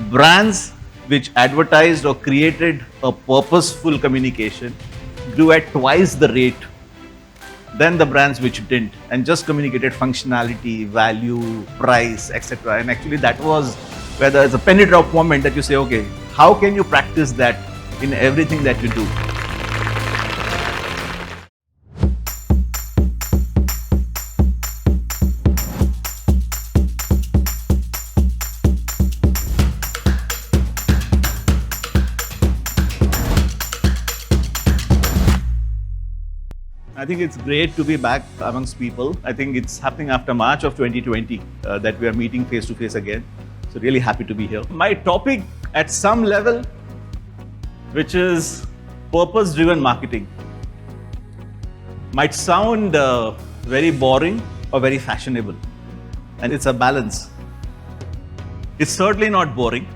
Brands which advertised or created a purposeful communication grew at twice the rate than the brands which didn't and just communicated functionality, value, price, etc. And actually, that was where there's a penny drop moment that you say, okay, how can you practice that in everything that you do? I think it's great to be back amongst people. I think it's happening after March of 2020 that we are meeting face to face again. So really happy to be here. My topic at some level, which is purpose-driven marketing, might sound very boring or very fashionable. And it's a balance. It's certainly not boring,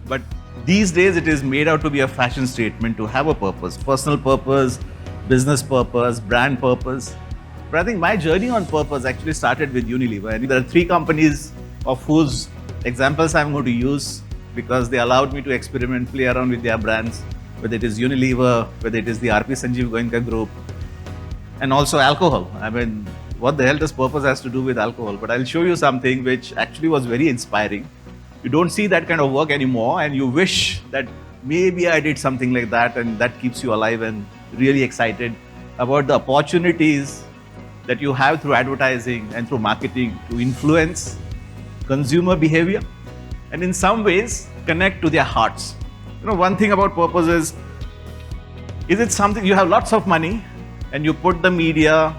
but these days it is made out to be a fashion statement to have a purpose, personal purpose, business purpose, brand purpose. But I think my journey on purpose actually started with Unilever. And there are three companies of whose examples I'm going to use because they allowed me to experiment, play around with their brands, whether it is Unilever, whether it is the RP Sanjeev Goenka group, and also alcohol. I mean, what the hell does purpose has to do with alcohol? But I'll show you something which actually was very inspiring. You don't see that kind of work anymore, and you wish that maybe I did something like that, and that keeps you alive and really excited about the opportunities that you have through advertising and through marketing to influence consumer behavior and in some ways connect to their hearts. You know, one thing about purpose is it something you have lots of money and you put the media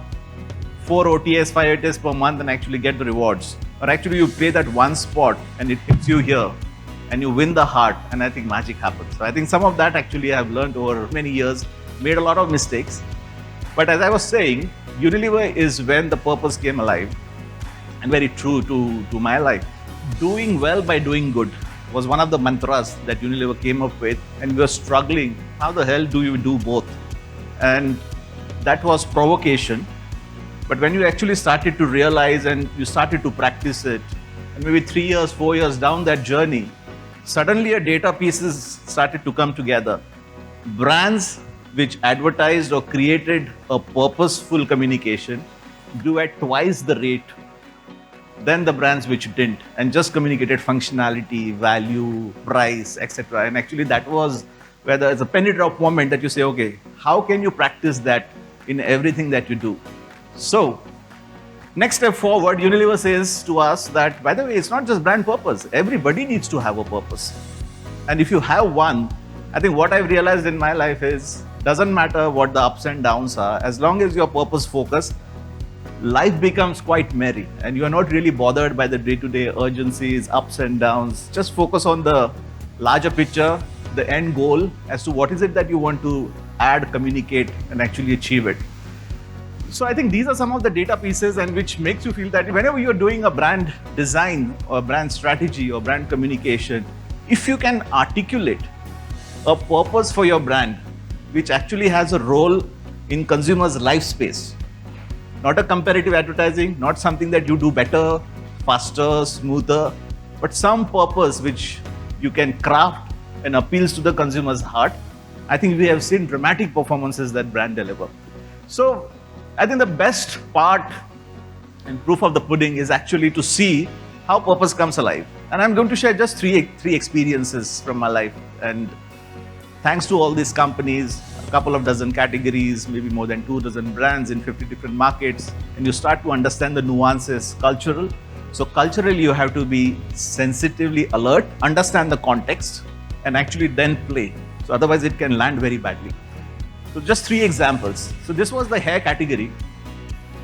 4 OTS, 5 OTS per month and actually get the rewards, or actually you play that one spot and it hits you here and you win the heart, and I think magic happens. So I think some of that actually I've learned over many years, made a lot of mistakes. But as I was saying, Unilever is when the purpose came alive and very true to my life. Doing well by doing good was one of the mantras that Unilever came up with, and we were struggling. How the hell do you do both? And that was provocation. But when you actually started to realize and you started to practice it, and maybe 3 years, 4 years down that journey, suddenly a data pieces started to come together. Brands which advertised or created a purposeful communication grew at twice the rate than the brands which didn't and just communicated functionality, value, price, etc. And actually that was where there's a penny drop moment that you say, okay, how can you practice that in everything that you do? So next step forward, Unilever says to us that, by the way, it's not just brand purpose. Everybody needs to have a purpose. And if you have one, I think what I've realized in my life is, doesn't matter what the ups and downs are, as long as you're purpose focused, life becomes quite merry and you're not really bothered by the day-to-day urgencies, ups and downs. Just focus on the larger picture, the end goal as to what is it that you want to add, communicate, and actually achieve it. So I think these are some of the data pieces and which makes you feel that whenever you're doing a brand design or brand strategy or brand communication, if you can articulate a purpose for your brand, which actually has a role in consumers' life space. Not a comparative advertising, not something that you do better, faster, smoother, but some purpose which you can craft and appeals to the consumer's heart. I think we have seen dramatic performances that brand deliver. So I think the best part and proof of the pudding is actually to see how purpose comes alive. And I'm going to share just three experiences from my life. And thanks to all these companies, a couple of dozen categories, maybe more than 2 dozen brands in 50 different markets, and you start to understand the nuances, cultural. So culturally, you have to be sensitively alert, understand the context, and actually then play. So otherwise, it can land very badly. So just 3 examples. So this was the hair category.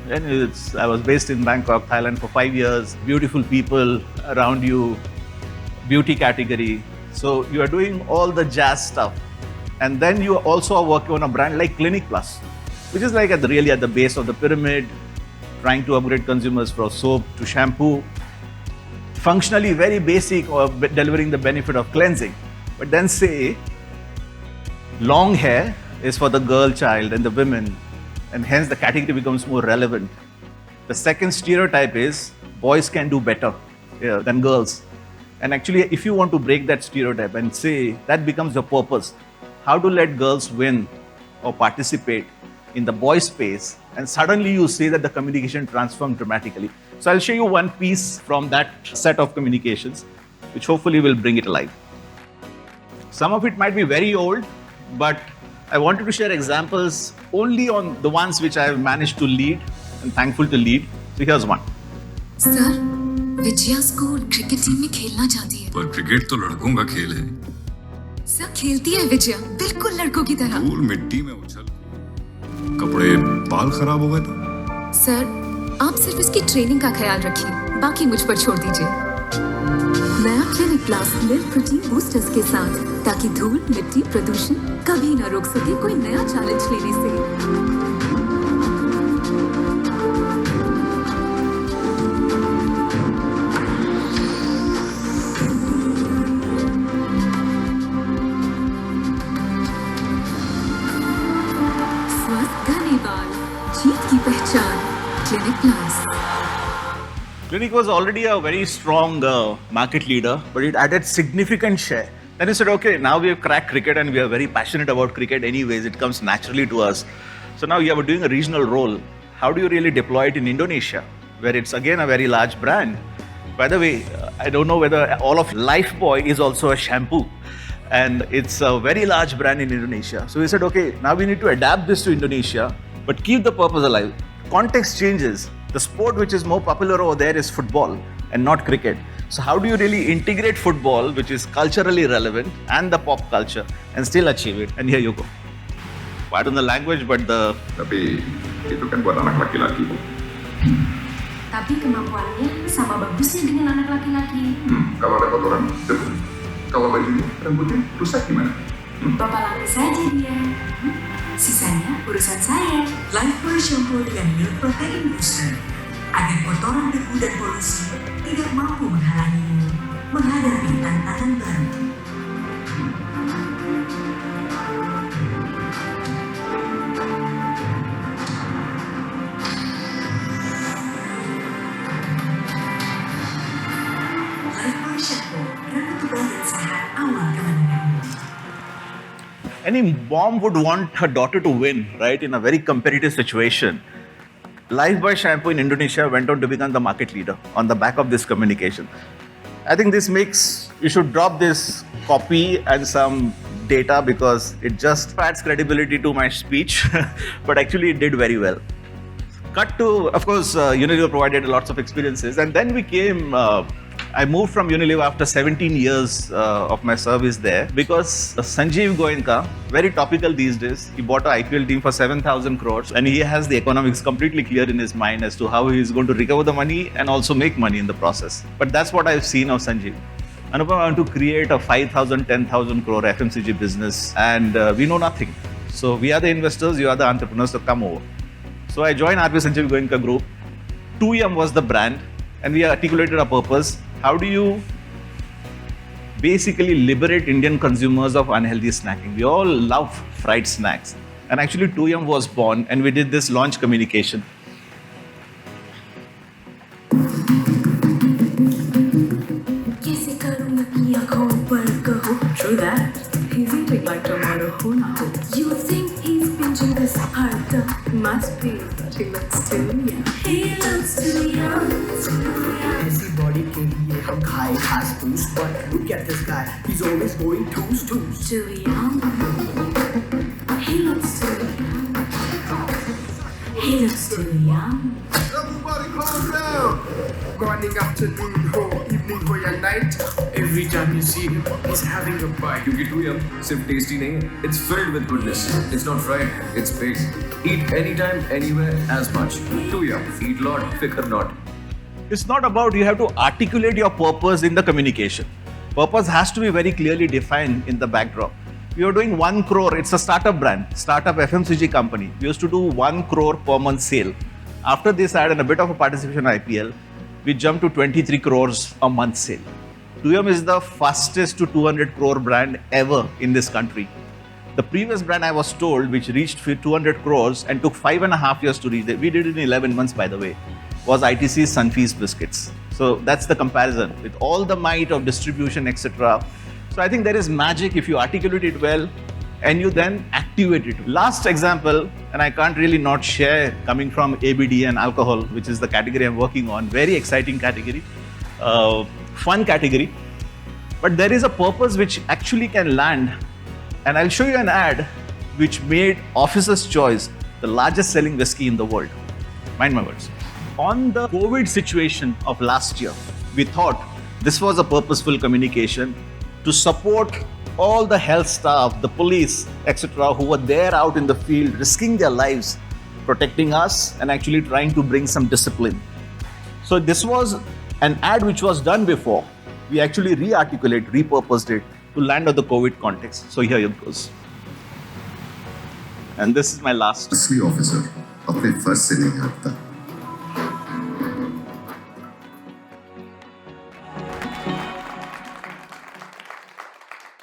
And I was based in Bangkok, Thailand for 5 years. Beautiful people around you, beauty category. So you are doing all the jazz stuff. And then you also are working on a brand like Clinic Plus, which is like really at the base of the pyramid, trying to upgrade consumers from soap to shampoo. Functionally very basic or delivering the benefit of cleansing. But then say, long hair is for the girl child and the women, and hence the category becomes more relevant. The second stereotype is boys can do better than girls. And actually, if you want to break that stereotype and say that becomes your purpose, how to let girls win or participate in the boys space, and suddenly you say that the communication transformed dramatically. So I'll show you one piece from that set of communications, which hopefully will bring it alive. Some of it might be very old, but I wanted to share examples only on the ones which I have managed to lead and thankful to lead. So here's one. Sir, Vijaya school cricket team में खेलना चाहती है। पर cricket तो लड़कों का खेल है। सर खेलती है विजया, बिल्कुल लड़कों की तरह। धूल मिट्टी में उछल, कपड़े बाल खराब हो गए तो? सर, आप सिर्फ इसकी ट्रेनिंग का ख्याल रखिए, बाकी मुझ पर छोड़ दीजिए। नया clinic plus milk protein boosters के साथ, ताकि धूल, मिट्टी, प्रदूषण कभी न रोक सके कोई नया चैलेंज लेने से। जीत की पहचान clinic plus. Clinic was already a very strong market leader, but it added significant share. Then you said, okay, now we have cracked cricket and we are very passionate about cricket anyways. It comes naturally to us. So now you are doing a regional role. How do you really deploy it in Indonesia, where it's again a very large brand? By the way, I don't know whether all of Lifebuoy is also a shampoo. And it's a very large brand in Indonesia. So we said, okay, now we need to adapt this to Indonesia, but keep the purpose alive. Context changes. The sport which is more popular over there is football and not cricket. So how do you really integrate football, which is culturally relevant, and the pop culture, and still achieve it? And here you go. Pardon the language, but the... Tapi itu kan buat anak laki-laki. Tapi kemampuannya sama bagusnya dengan anak laki-laki. Kalau ada kotoran, debu. Kalau bajunya, rambutnya rusak gimana? Bapak latih saja dia. Sisanya urusan saya. Lifebuoy shampoo dengan milk protein booster agar kotoran, debu dan polusi tidak mampu menghalangimu menghadapi tantangan baru. Lifebuoy shampoo, rambut tebal dan sehat awal kemenanganmu. Any mom would want her daughter to win, right, in a very competitive situation. Lifebuoy shampoo in Indonesia went on to become the market leader on the back of this communication. I think this makes, you should drop this copy and some data because it just adds credibility to my speech, but actually it did very well. Cut to, of course, Unilever provided lots of experiences, and then we came, I moved from Unilever after 17 years of my service there because Sanjeev Goenka, very topical these days, he bought an IPL team for 7,000 crores and he has the economics completely clear in his mind as to how he is going to recover the money and also make money in the process. But that's what I've seen of Sanjeev. Anupam, I want to create a 5,000, 10,000 crore FMCG business and we know nothing. So we are the investors, you are the entrepreneurs, so come over. So I joined RP Sanjeev Goenka Group. 2Yum was the brand and we articulated our purpose. How do you basically liberate Indian consumers of unhealthy snacking? We all love fried snacks. And actually 2Yum was born and we did this launch communication. True that. He's eating like tomato, who knows? You think he's binging this hard though? Must be, but he looks too young. He looks too young, too young. ऐसी body के लिए हम खाए खास boost but look at this guy he's always going twos Too young. He looks too young. He looks too young. everybody calm down morning afternoon ho evening ho या night every time you see him he's having a bite क्योंकि 2Yum सिर्फ tasty नहीं है, it's filled with goodness. It's not fried, it's baked. Eat anytime, anywhere, as much. 2Yum, eat lot, fikr not. It's not about you have to articulate your purpose in the communication. Purpose has to be very clearly defined in the backdrop. We are doing 1 crore, it's a startup brand, startup FMCG company. We used to do 1 crore per month sale. After this ad and a bit of a participation in IPL, we jumped to 23 crores a month sale. 2Yum is the fastest to 200 crore brand ever in this country. The previous brand I was told, which reached 200 crores and took 5.5 years to reach it, we did it in 11 months by the way, was ITC's Sunfeast biscuits. So that's the comparison with all the might of distribution, etc. So I think there is magic if you articulate it well and you then activate it. Last example, and I can't really not share, coming from ABD and alcohol, which is the category I'm working on, very exciting category, fun category. But there is a purpose which actually can land. And I'll show you an ad which made Officer's Choice the largest selling whiskey in the world. Mind my words. On the COVID situation of last year, we thought this was a purposeful communication to support all the health staff, the police, etc., who were there out in the field, risking their lives, protecting us and actually trying to bring some discipline. So this was an ad which was done before. We actually repurposed it to land on the COVID context. So here it goes. And this is my last. असली officer अपने फर्ज से नहीं हटता.